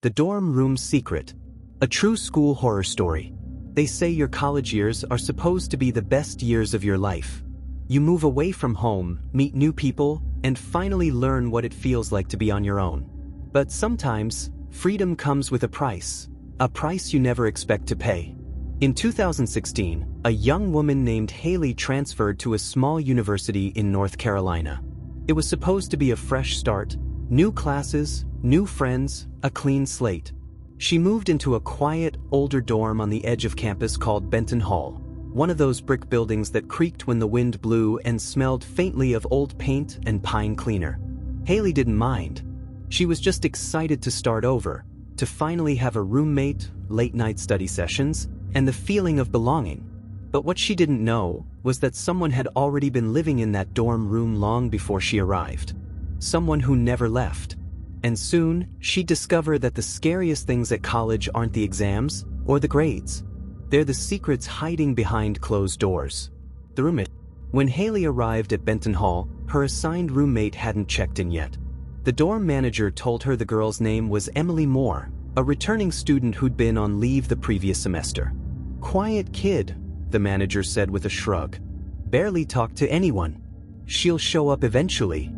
The Dorm Room Secret. A true school horror story. They say your college years are supposed to be the best years of your life. You move away from home, meet new people, and finally learn what it feels like to be on your own. But sometimes, freedom comes with a price you never expect to pay. In 2016, a young woman named Haley transferred to a small university in North Carolina. It was supposed to be a fresh start, new classes, new friends, a clean slate. She moved into a quiet, older dorm on the edge of campus called Benton Hall, one of those brick buildings that creaked when the wind blew and smelled faintly of old paint and pine cleaner. Haley didn't mind. She was just excited to start over, to finally have a roommate, late-night study sessions, and the feeling of belonging. But what she didn't know was that someone had already been living in that dorm room long before she arrived. Someone who never left. And soon, she'd discover that the scariest things at college aren't the exams or the grades. They're the secrets hiding behind closed doors. The roommate. When Haley arrived at Benton Hall, her assigned roommate hadn't checked in yet. The dorm manager told her the girl's name was Emily Moore, a returning student who'd been on leave the previous semester. Quiet kid, the manager said with a shrug. Barely talked to anyone. She'll show up eventually.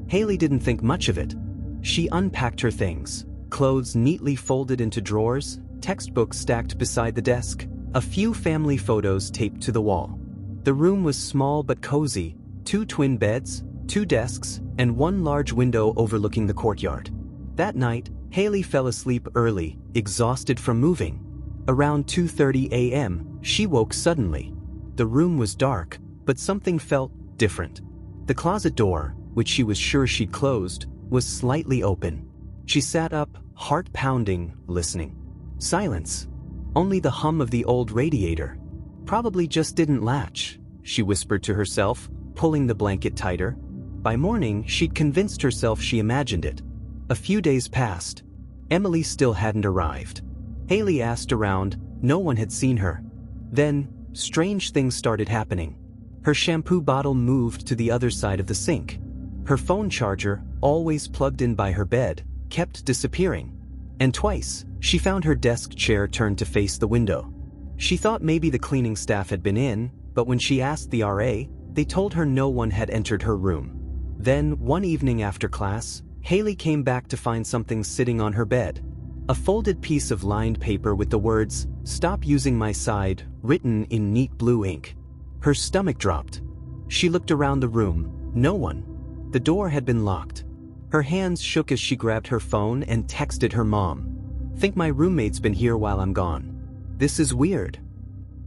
Haley didn't think much of it. She unpacked her things, clothes neatly folded into drawers, textbooks stacked beside the desk, a few family photos taped to the wall. The room was small but cozy, 2 twin beds, 2 desks, and 1 large window overlooking the courtyard. That night, Haley fell asleep early, exhausted from moving. Around 2:30 a.m., she woke suddenly. The room was dark, but something felt different. The closet door, which she was sure she'd closed, was slightly open. She sat up, heart pounding, listening. Silence. Only the hum of the old radiator. Probably just didn't latch, she whispered to herself, pulling the blanket tighter. By morning, she'd convinced herself she imagined it. A few days passed. Emily still hadn't arrived. Haley asked around, no one had seen her. Then, strange things started happening. Her shampoo bottle moved to the other side of the sink. Her phone charger, always plugged in by her bed, kept disappearing. And twice, she found her desk chair turned to face the window. She thought maybe the cleaning staff had been in, but when she asked the RA, they told her no one had entered her room. Then, one evening after class, Haley came back to find something sitting on her bed. A folded piece of lined paper with the words, "Stop using my side," written in neat blue ink. Her stomach dropped. She looked around the room. No one. The door had been locked. Her hands shook as she grabbed her phone and texted her mom. "Think my roommate's been here while I'm gone. This is weird."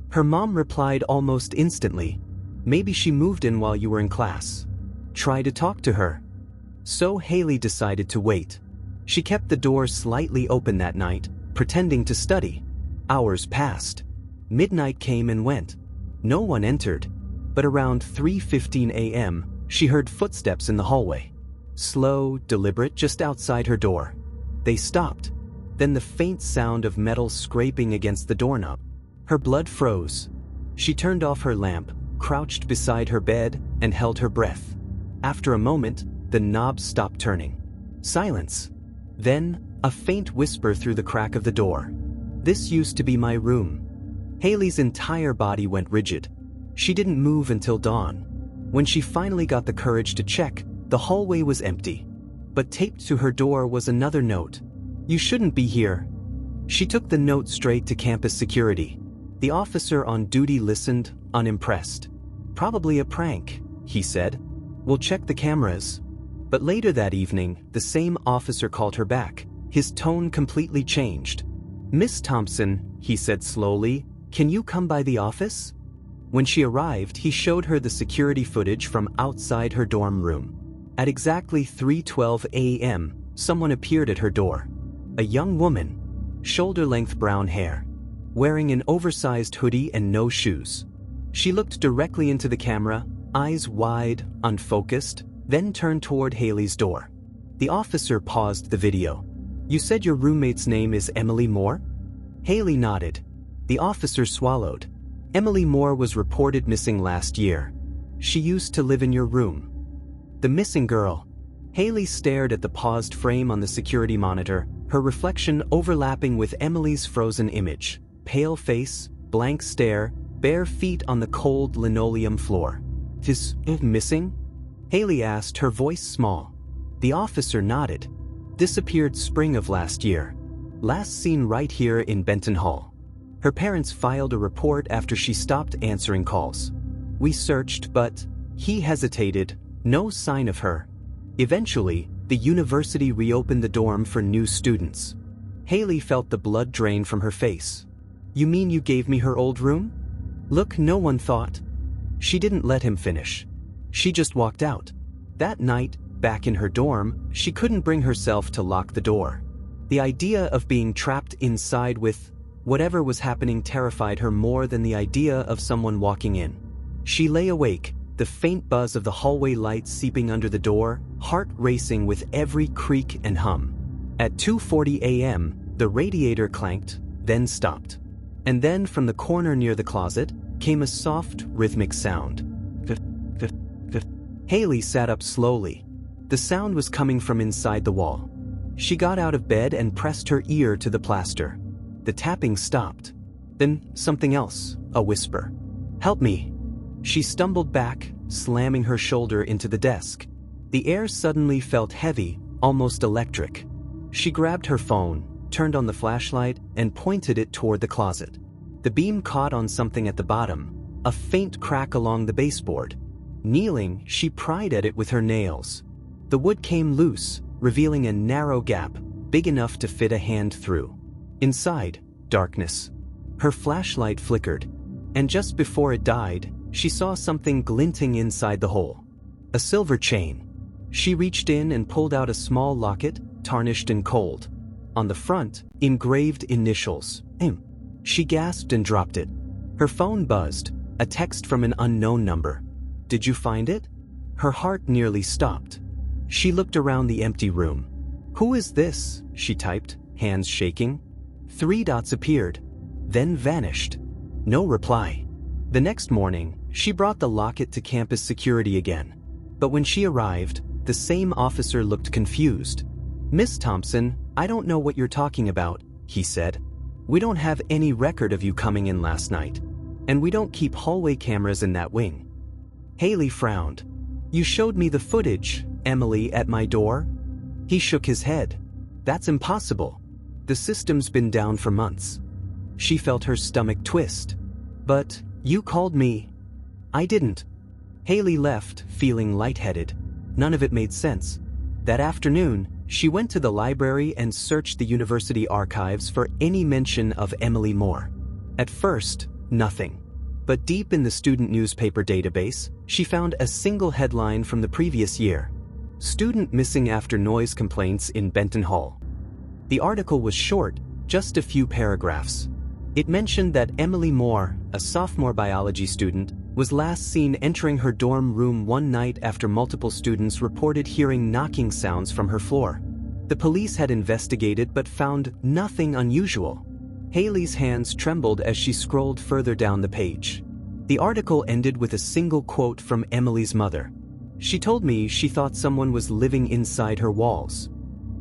Her mom replied almost instantly. "Maybe she moved in while you were in class. Try to talk to her." So Haley decided to wait. She kept the door slightly open that night, pretending to study. Hours passed. Midnight came and went. No one entered. But around 3:15 a.m., she heard footsteps in the hallway. Slow, deliberate, just outside her door. They stopped. Then the faint sound of metal scraping against the doorknob. Her blood froze. She turned off her lamp, crouched beside her bed, and held her breath. After a moment, the knob stopped turning. Silence. Then, a faint whisper through the crack of the door. "This used to be my room." Haley's entire body went rigid. She didn't move until dawn. When she finally got the courage to check, the hallway was empty. But taped to her door was another note. "You shouldn't be here." She took the note straight to campus security. The officer on duty listened, unimpressed. "Probably a prank," he said. "We'll check the cameras." But later that evening, the same officer called her back. His tone completely changed. "Miss Thompson," he said slowly, "can you come by the office?" When she arrived, he showed her the security footage from outside her dorm room. At exactly 3:12 a.m., someone appeared at her door. A young woman, shoulder-length brown hair, wearing an oversized hoodie and no shoes. She looked directly into the camera, eyes wide, unfocused, then turned toward Haley's door. The officer paused the video. "You said your roommate's name is Emily Moore?" Haley nodded. The officer swallowed. "Emily Moore was reported missing last year. She used to live in your room." The missing girl. Haley stared at the paused frame on the security monitor, her reflection overlapping with Emily's frozen image, pale face, blank stare, bare feet on the cold linoleum floor. "Is it missing?" Haley asked, her voice small. The officer nodded. "Disappeared spring of last year. Last seen right here in Benton Hall." Her parents filed a report after she stopped answering calls. "We searched, but..." He hesitated, no sign of her. Eventually, the university reopened the dorm for new students. Haley felt the blood drain from her face. "You mean you gave me her old room?" "Look, no one thought..." She didn't let him finish. She just walked out. That night, back in her dorm, she couldn't bring herself to lock the door. The idea of being trapped inside with whatever was happening terrified her more than the idea of someone walking in. She lay awake, the faint buzz of the hallway lights seeping under the door, heart racing with every creak and hum. At 2:40 a.m., the radiator clanked, then stopped. And then from the corner near the closet came a soft, rhythmic sound. Haley sat up slowly. The sound was coming from inside the wall. She got out of bed and pressed her ear to the plaster. The tapping stopped. Then something else, a whisper. "Help me." She stumbled back, slamming her shoulder into the desk. The air suddenly felt heavy, almost electric. She grabbed her phone, turned on the flashlight, and pointed it toward the closet. The beam caught on something at the bottom, a faint crack along the baseboard. Kneeling, she pried at it with her nails. The wood came loose, revealing a narrow gap, big enough to fit a hand through. Inside, darkness. Her flashlight flickered, and just before it died, she saw something glinting inside the hole. A silver chain. She reached in and pulled out a small locket, tarnished and cold. On the front, engraved initials, M. She gasped and dropped it. Her phone buzzed, a text from an unknown number. "Did you find it?" Her heart nearly stopped. She looked around the empty room. "Who is this?" she typed, hands shaking. 3 dots appeared, then vanished. No reply. The next morning, she brought the locket to campus security again. But when she arrived, the same officer looked confused. "Miss Thompson, I don't know what you're talking about," he said. "We don't have any record of you coming in last night. And we don't keep hallway cameras in that wing." Haley frowned. "You showed me the footage, Emily, at my door?" He shook his head. "That's impossible. The system's been down for months." She felt her stomach twist. "But you called me." "I didn't." Haley left, feeling lightheaded. None of it made sense. That afternoon, she went to the library and searched the university archives for any mention of Emily Moore. At first, nothing. But deep in the student newspaper database, she found a single headline from the previous year. "Student missing after noise complaints in Benton Hall." The article was short, just a few paragraphs. It mentioned that Emily Moore, a sophomore biology student, was last seen entering her dorm room one night after multiple students reported hearing knocking sounds from her floor. The police had investigated but found nothing unusual. Haley's hands trembled as she scrolled further down the page. The article ended with a single quote from Emily's mother. "She told me she thought someone was living inside her walls."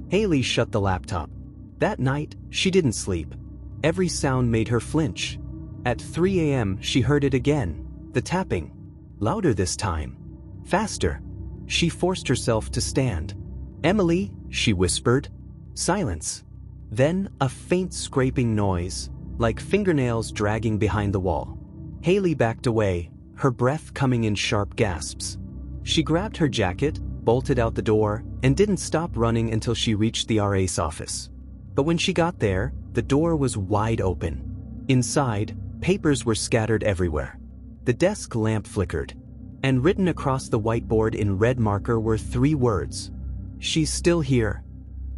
Haley shut the laptop. That night, she didn't sleep. Every sound made her flinch. At 3 a.m., she heard it again, the tapping. Louder this time. Faster. She forced herself to stand. "Emily," she whispered. Silence. Then a faint scraping noise, like fingernails dragging behind the wall. Haley backed away, her breath coming in sharp gasps. She grabbed her jacket, bolted out the door, and didn't stop running until she reached the RA's office. But when she got there, the door was wide open. Inside, papers were scattered everywhere. The desk lamp flickered, and written across the whiteboard in red marker were 3 words. "She's still here."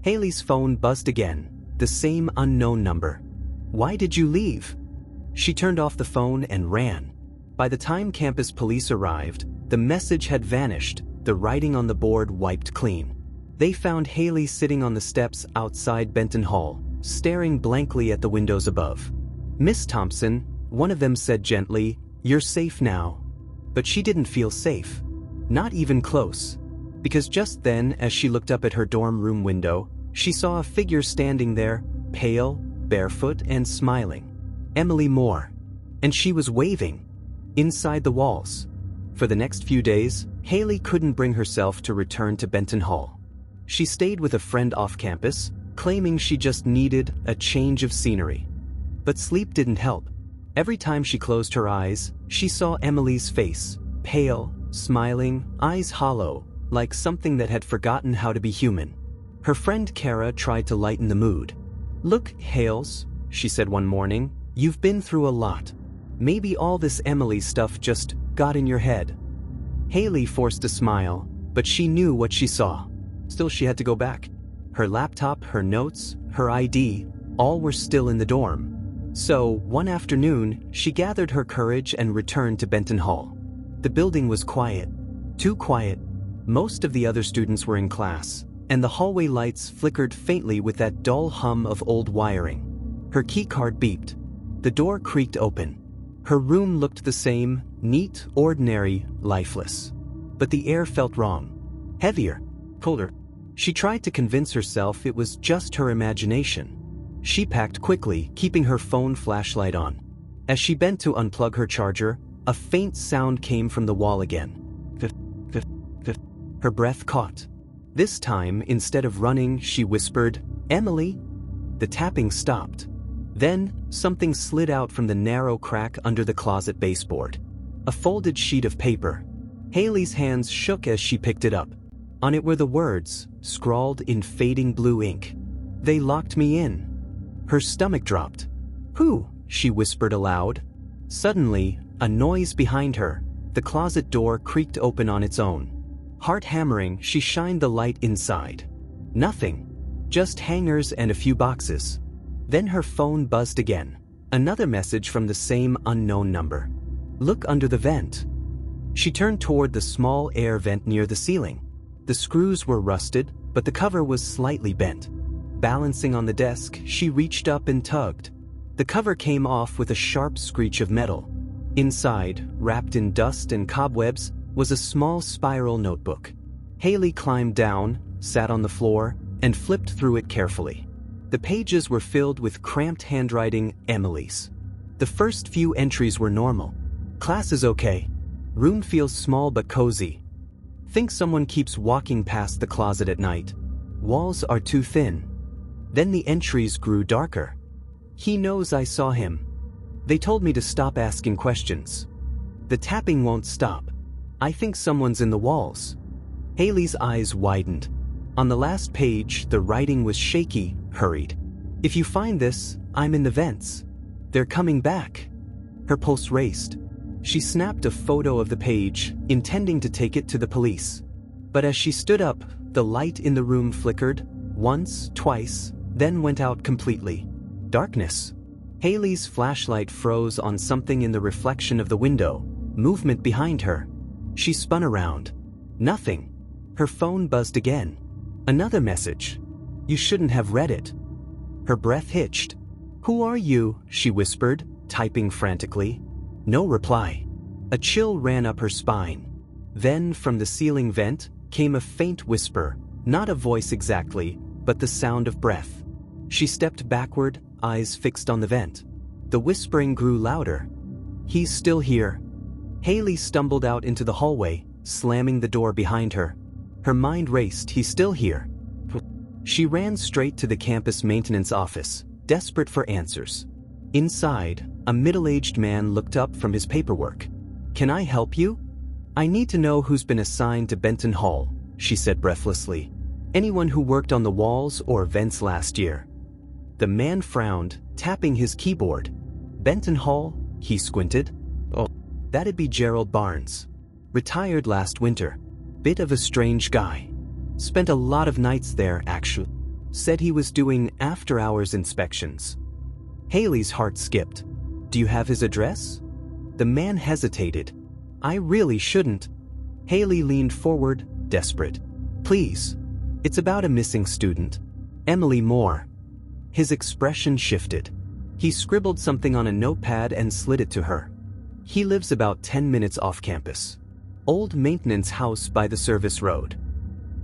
Haley's phone buzzed again, the same unknown number. "Why did you leave?" She turned off the phone and ran. By the time campus police arrived, the message had vanished, the writing on the board wiped clean. They found Haley sitting on the steps outside Benton Hall, staring blankly at the windows above. "Miss Thompson," one of them said gently, "you're safe now." But she didn't feel safe. Not even close. Because just then, as she looked up at her dorm room window, She saw a figure standing there, pale, barefoot, and smiling. Emily Moore. And she was waving. Inside the walls. For the next few days, Haley couldn't bring herself to return to Benton Hall. She stayed with a friend off campus, claiming she just needed a change of scenery. But sleep didn't help. Every time she closed her eyes, she saw Emily's face, pale, smiling, eyes hollow, like something that had forgotten how to be human. Her friend Kara tried to lighten the mood. "Look, Hales," she said one morning, "you've been through a lot. Maybe all this Emily stuff just got in your head." Haley forced a smile, but she knew what she saw. Still, she had to go back. Her laptop, her notes, her ID, all were still in the dorm. So, one afternoon, she gathered her courage and returned to Benton Hall. The building was quiet. Too quiet. Most of the other students were in class, and the hallway lights flickered faintly with that dull hum of old wiring. Her keycard beeped. The door creaked open. Her room looked the same, neat, ordinary, lifeless. But the air felt wrong. Heavier. Colder. She tried to convince herself it was just her imagination. She packed quickly, keeping her phone flashlight on. As she bent to unplug her charger, a faint sound came from the wall again. Her breath caught. This time, instead of running, she whispered, "Emily?" The tapping stopped. Then, something slid out from the narrow crack under the closet baseboard. A folded sheet of paper. Haley's hands shook as she picked it up. On it were the words, scrawled in fading blue ink. "They locked me in." Her stomach dropped. "Who?" she whispered aloud. Suddenly, a noise behind her. The closet door creaked open on its own. Heart hammering, she shined the light inside. Nothing. Just hangers and a few boxes. Then her phone buzzed again. Another message from the same unknown number. "Look under the vent." She turned toward the small air vent near the ceiling. The screws were rusted, but the cover was slightly bent. Balancing on the desk, she reached up and tugged. The cover came off with a sharp screech of metal. Inside, wrapped in dust and cobwebs, was a small spiral notebook. Haley climbed down, sat on the floor, and flipped through it carefully. The pages were filled with cramped handwriting, Emily's. The first few entries were normal. "Class is okay. Room feels small but cozy. Think someone keeps walking past the closet at night. Walls are too thin." Then the entries grew darker. "He knows I saw him. They told me to stop asking questions. The tapping won't stop. I think someone's in the walls." Haley's eyes widened. On the last page, the writing was shaky, hurried. "If you find this, I'm in the vents. They're coming back." Her pulse raced. She snapped a photo of the page, intending to take it to the police. But as she stood up, the light in the room flickered, once, twice, then went out completely. Darkness. Haley's flashlight froze on something in the reflection of the window, movement behind her. She spun around. Nothing. Her phone buzzed again. Another message. "You shouldn't have read it." Her breath hitched. "Who are you?" she whispered, typing frantically. No reply. A chill ran up her spine. Then, from the ceiling vent, came a faint whisper, not a voice exactly, but the sound of breath. She stepped backward, eyes fixed on the vent. The whispering grew louder. "He's still here." Haley stumbled out into the hallway, slamming the door behind her. Her mind raced. "He's still here." She ran straight to the campus maintenance office, desperate for answers. Inside, a middle-aged man looked up from his paperwork. "Can I help you?" "I need to know who's been assigned to Benton Hall," she said breathlessly. "Anyone who worked on the walls or vents last year." The man frowned, tapping his keyboard. "Benton Hall?" he squinted. "Oh, that'd be Gerald Barnes. Retired last winter. Bit of a strange guy. Spent a lot of nights there, actually. Said he was doing after-hours inspections." Haley's heart skipped. "Do you have his address?" The man hesitated. "I really shouldn't." Haley leaned forward, desperate. "Please. It's about a missing student. Emily Moore." His expression shifted. He scribbled something on a notepad and slid it to her. "He lives about 10 minutes off campus. Old maintenance house by the service road."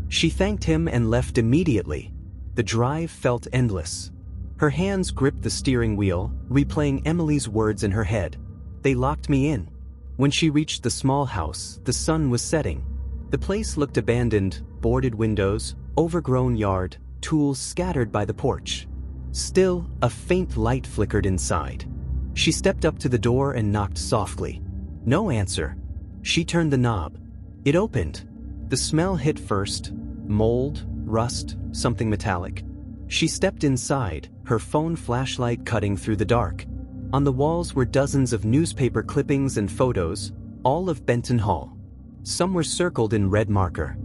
She thanked him and left immediately. The drive felt endless. Her hands gripped the steering wheel, replaying Emily's words in her head. They locked me in. When she reached the small house, the sun was setting. The place looked abandoned, boarded windows, overgrown yard, tools scattered by the porch. Still, a faint light flickered inside. She stepped up to the door and knocked softly. No answer. She turned the knob. It opened. The smell hit first. Mold, rust, something metallic. She stepped inside, her phone flashlight cutting through the dark. On the walls were dozens of newspaper clippings and photos, all of Benton Hall. Some were circled in red marker.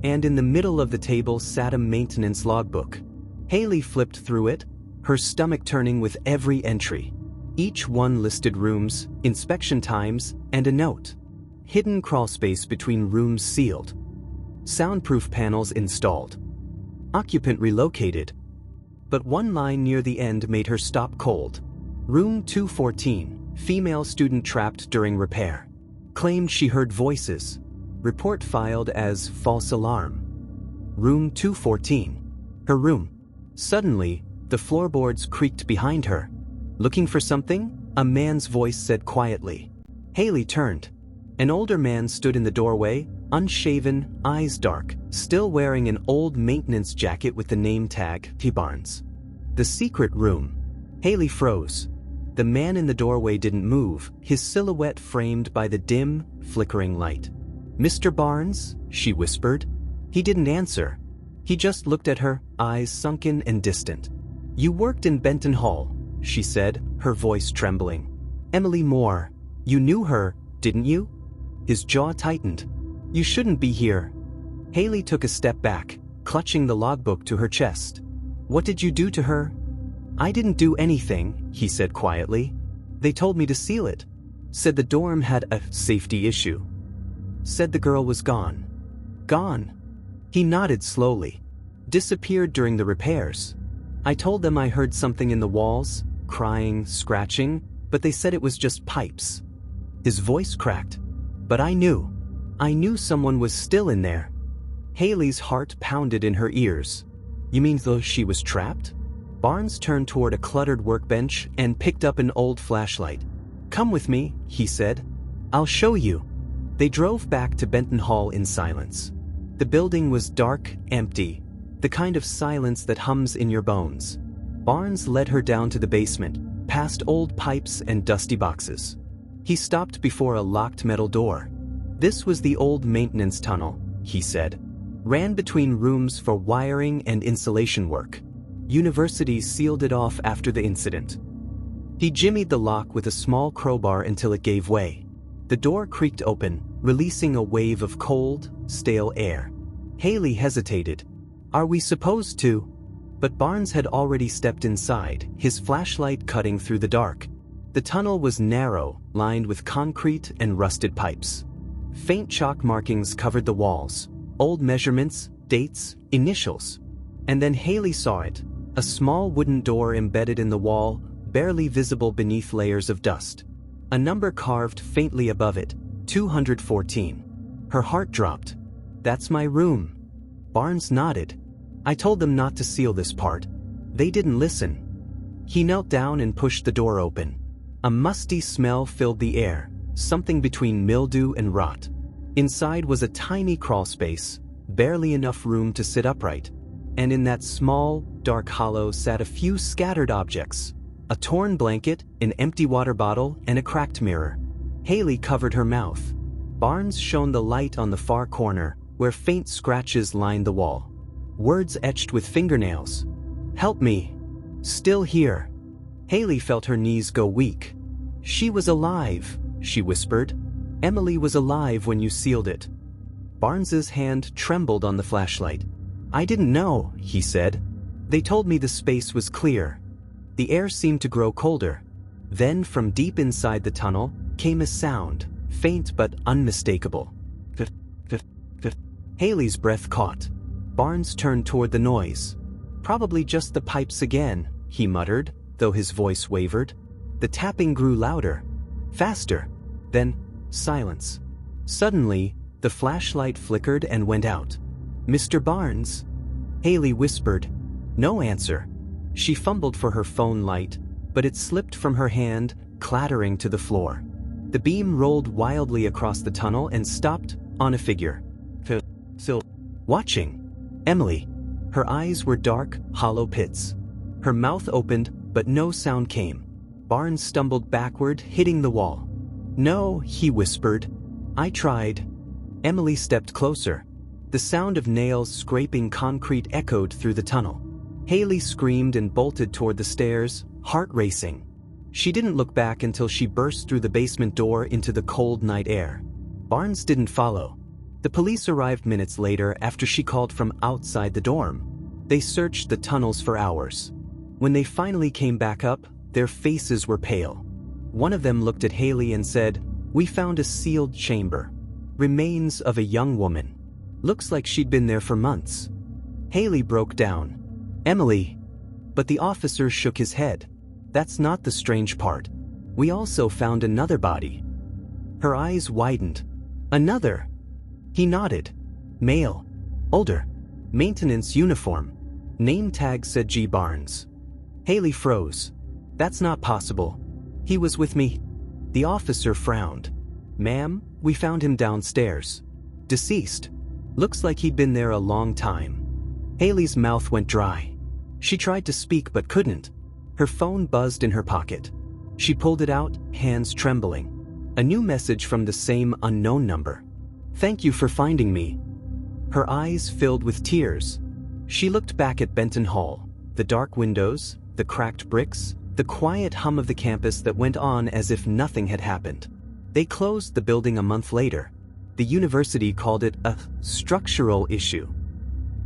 And in the middle of the table sat a maintenance logbook. Haley flipped through it, her stomach turning with every entry. Each one listed rooms, inspection times, and a note. Hidden crawlspace between rooms sealed. Soundproof panels installed. Occupant relocated. But one line near the end made her stop cold. Room 214, female student trapped during repair. Claimed she heard voices. Report filed as false alarm. Room 214. Her room. Suddenly, the floorboards creaked behind her. Looking for something? A man's voice said quietly. Haley turned. An older man stood in the doorway, unshaven, eyes dark, still wearing an old maintenance jacket with the name tag, T. Barnes. The secret room. Haley froze. The man in the doorway didn't move, his silhouette framed by the dim, flickering light. Mr. Barnes? She whispered. He didn't answer. He just looked at her, eyes sunken and distant. You worked in Benton Hall, she said, her voice trembling. Emily Moore. You knew her, didn't you? His jaw tightened. You shouldn't be here. Haley took a step back, clutching the logbook to her chest. What did you do to her? I didn't do anything, he said quietly. They told me to seal it. Said the dorm had a safety issue. Said the girl was gone. Gone. He nodded slowly. Disappeared during the repairs. I told them I heard something in the walls, crying, scratching, but they said it was just pipes. His voice cracked. But I knew. I knew someone was still in there. Haley's heart pounded in her ears. You mean though she was trapped? Barnes turned toward a cluttered workbench and picked up an old flashlight. Come with me, he said. I'll show you. They drove back to Benton Hall in silence. The building was dark, empty, the kind of silence that hums in your bones. Barnes led her down to the basement, past old pipes and dusty boxes. He stopped before a locked metal door. This was the old maintenance tunnel, he said. Ran between rooms for wiring and insulation work. Universities sealed it off after the incident. He jimmied the lock with a small crowbar until it gave way. The door creaked open, releasing a wave of cold, stale air. Haley hesitated. Are we supposed to? But Barnes had already stepped inside, his flashlight cutting through the dark. The tunnel was narrow, lined with concrete and rusted pipes. Faint chalk markings covered the walls. Old measurements, dates, initials. And then Haley saw it. A small wooden door embedded in the wall, barely visible beneath layers of dust. A number carved faintly above it, 214. Her heart dropped. That's my room. Barnes nodded. I told them not to seal this part. They didn't listen. He knelt down and pushed the door open. A musty smell filled the air, something between mildew and rot. Inside was a tiny crawl space, barely enough room to sit upright. And in that small, dark hollow sat a few scattered objects. A torn blanket, an empty water bottle, and a cracked mirror. Haley covered her mouth. Barnes shone the light on the far corner, where faint scratches lined the wall. Words etched with fingernails. Help me. Still here. Haley felt her knees go weak. She was alive, she whispered. Emily was alive when you sealed it. Barnes's hand trembled on the flashlight. I didn't know, he said. They told me the space was clear. The air seemed to grow colder. Then from deep inside the tunnel came a sound, faint but unmistakable. Haley's breath caught. Barnes turned toward the noise. Probably just the pipes again, he muttered, though his voice wavered. The tapping grew louder, faster, then silence. Suddenly, the flashlight flickered and went out. Mr. Barnes? Haley whispered. No answer. She fumbled for her phone light, but it slipped from her hand, clattering to the floor. The beam rolled wildly across the tunnel and stopped on a figure. Still watching. Emily. Her eyes were dark, hollow pits. Her mouth opened, but no sound came. Barnes stumbled backward, hitting the wall. "No," he whispered. "I tried." Emily stepped closer. The sound of nails scraping concrete echoed through the tunnel. Haley screamed and bolted toward the stairs, heart racing. She didn't look back until she burst through the basement door into the cold night air. Barnes didn't follow. The police arrived minutes later after she called from outside the dorm. They searched the tunnels for hours. When they finally came back up, their faces were pale. One of them looked at Haley and said, "We found a sealed chamber. Remains of a young woman. Looks like she'd been there for months." Haley broke down. "Emily." But the officer shook his head. "That's not the strange part. We also found another body." Her eyes widened. "Another?" He nodded. "Male. Older. Maintenance uniform. Name tag said G. Barnes." Haley froze. "That's not possible. He was with me." The officer frowned. "Ma'am, we found him downstairs. Deceased. Looks like he'd been there a long time." Haley's mouth went dry. She tried to speak but couldn't. Her phone buzzed in her pocket. She pulled it out, hands trembling. A new message from the same unknown number. "Thank you for finding me." Her eyes filled with tears. She looked back at Benton Hall, the dark windows, the cracked bricks, the quiet hum of the campus that went on as if nothing had happened. They closed the building a month later. The university called it a structural issue.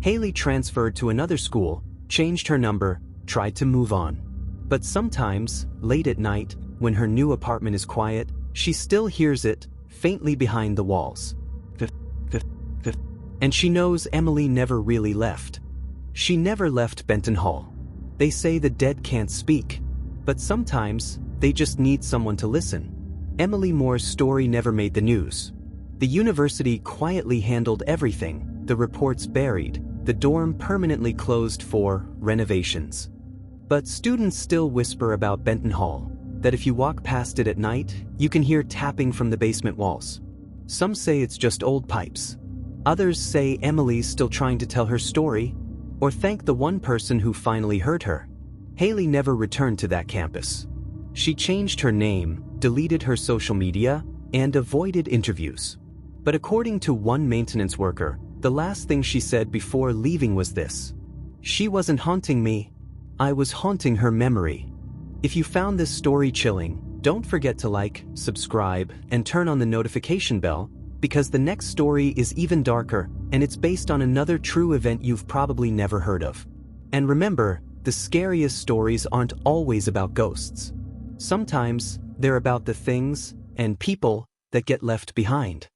Haley transferred to another school, changed her number, tried to move on. But sometimes, late at night, when her new apartment is quiet, she still hears it, faintly behind the walls. And she knows Emily never really left. She never left Benton Hall. They say the dead can't speak, but sometimes they just need someone to listen. Emily Moore's story never made the news. The university quietly handled everything, the reports buried, the dorm permanently closed for renovations. But students still whisper about Benton Hall, that if you walk past it at night, you can hear tapping from the basement walls. Some say it's just old pipes. Others say Emily's still trying to tell her story, or thank the one person who finally heard her. Haley never returned to that campus. She changed her name, deleted her social media, and avoided interviews. But according to one maintenance worker, the last thing she said before leaving was this: "She wasn't haunting me. I was haunting her memory." If you found this story chilling, don't forget to like, subscribe, and turn on the notification bell, because the next story is even darker, and it's based on another true event you've probably never heard of. And remember, the scariest stories aren't always about ghosts. Sometimes, they're about the things and people that get left behind.